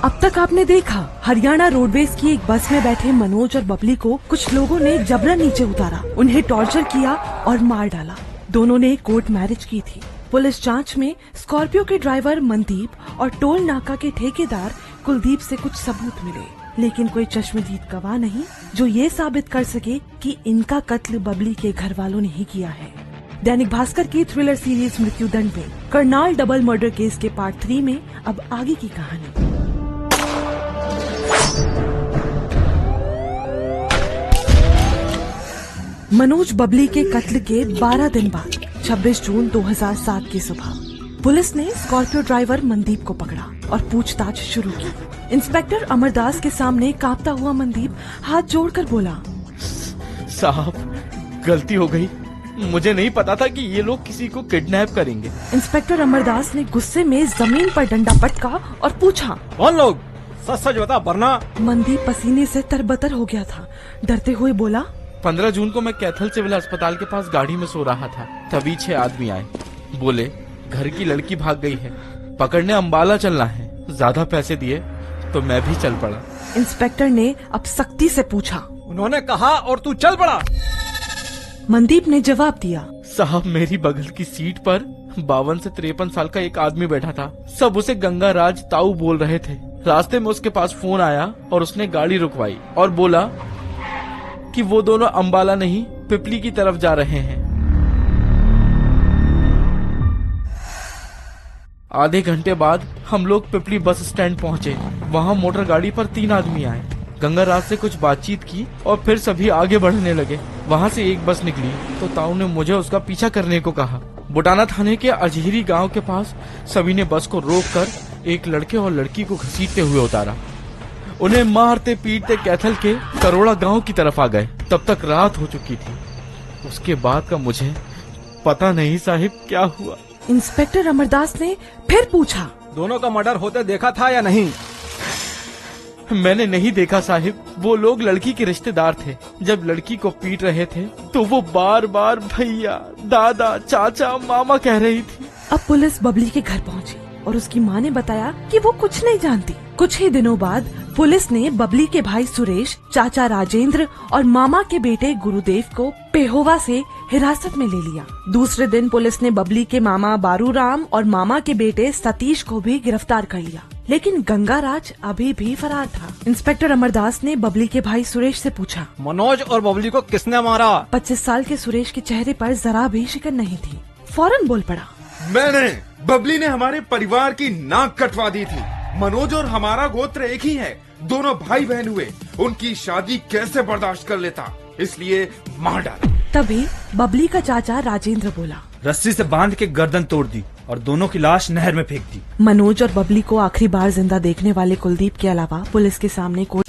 अब तक आपने देखा हरियाणा रोडवेज की एक बस में बैठे मनोज और बबली को कुछ लोगों ने जबरन नीचे उतारा, उन्हें टॉर्चर किया और मार डाला। दोनों ने कोर्ट मैरिज की थी। पुलिस जांच में स्कॉर्पियो के ड्राइवर मनदीप और टोल नाका के ठेकेदार कुलदीप से कुछ सबूत मिले, लेकिन कोई चश्मदीद गवाह नहीं जो ये साबित कर सके कि इनका कत्ल बबली के घर वालों ने ही किया है। दैनिक भास्कर की थ्रिलर सीरीज मृत्युदंड में करनाल डबल मर्डर केस के पार्ट 3 में अब आगे की कहानी। मनोज बबली के कत्ल के 12 दिन बाद 26 जून 2007 की सुबह पुलिस ने स्कॉर्पियो ड्राइवर मनदीप को पकड़ा और पूछताछ शुरू की। इंस्पेक्टर अमरदास के सामने कांपता हुआ मनदीप हाथ जोड़कर बोला, साहब गलती हो गई, मुझे नहीं पता था कि ये लोग किसी को किडनैप करेंगे। इंस्पेक्टर अमरदास ने गुस्से में जमीन पर डंडा पटका और पूछा, कौन लोग? सच सच बता वरना। मनदीप पसीने से तरबतर हो गया था। डरते हुए बोला, 15 जून को मैं कैथल सिविल अस्पताल के पास गाड़ी में सो रहा था, तभी 6 आदमी आए। बोले घर की लड़की भाग गई है, पकड़ने अंबाला चलना है। ज्यादा पैसे दिए तो मैं भी चल पड़ा। इंस्पेक्टर ने अब सख्ती से पूछा, उन्होंने कहा और तू चल पड़ा? मनदीप ने जवाब दिया, साहब मेरी बगल की सीट पर 52 से 53 साल का एक आदमी बैठा था। सब उसे गंगा राज ताऊ बोल रहे थे। रास्ते में उसके पास फोन आया और उसने गाड़ी रुकवाई और बोला कि वो दोनों अंबाला नहीं पिपली की तरफ जा रहे हैं। आधे घंटे बाद हम लोग पिपली बस स्टैंड पहुंचे। वहां मोटर गाड़ी पर 3 आदमी आए। गंगाराज से कुछ बातचीत की और फिर सभी आगे बढ़ने लगे। वहां से एक बस निकली तो ताऊ ने मुझे उसका पीछा करने को कहा। बुटाना थाने के अजहिरी गांव के पास सभी ने बस को रोककर एक लड़के और लड़की को घसीटते हुए उतारा। उन्हें मारते पीटते कैथल के करोड़ा गांव की तरफ आ गए। तब तक रात हो चुकी थी। उसके बाद का मुझे पता नहीं साहिब क्या हुआ। इंस्पेक्टर अमरदास ने फिर पूछा, दोनों का मर्डर होते देखा था या नहीं? मैंने नहीं देखा साहिब। वो लोग लड़की के रिश्तेदार थे। जब लड़की को पीट रहे थे तो वो बार बार भैया, दादा, चाचा, मामा कह रही थी। अब पुलिस बबली के घर पहुंची और उसकी माँ ने बताया कि वो कुछ नहीं जानती। कुछ ही दिनों बाद पुलिस ने बबली के भाई सुरेश, चाचा राजेंद्र और मामा के बेटे गुरुदेव को पेहोवा से हिरासत में ले लिया। दूसरे दिन पुलिस ने बबली के मामा बारूराम और मामा के बेटे सतीश को भी गिरफ्तार कर लिया, लेकिन गंगाराज अभी भी फरार था। इंस्पेक्टर अमरदास ने बबली के भाई सुरेश से पूछा, मनोज और बबली को किसने मारा? 25 साल के सुरेश के चेहरे पर जरा भी शिकन नहीं थी। फौरन बोल पड़ा, मैंने। बबली ने हमारे परिवार की नाक कटवा दी थी। मनोज और हमारा गोत्र एक ही है, दोनों भाई बहन हुए। उनकी शादी कैसे बर्दाश्त कर लेता, इसलिए मार डाला। तभी बबली का चाचा राजेंद्र बोला, रस्सी से बांध के गर्दन तोड़ दी और दोनों की लाश नहर में फेंक दी। मनोज और बबली को आखिरी बार जिंदा देखने वाले कुलदीप के अलावा पुलिस के सामने कोई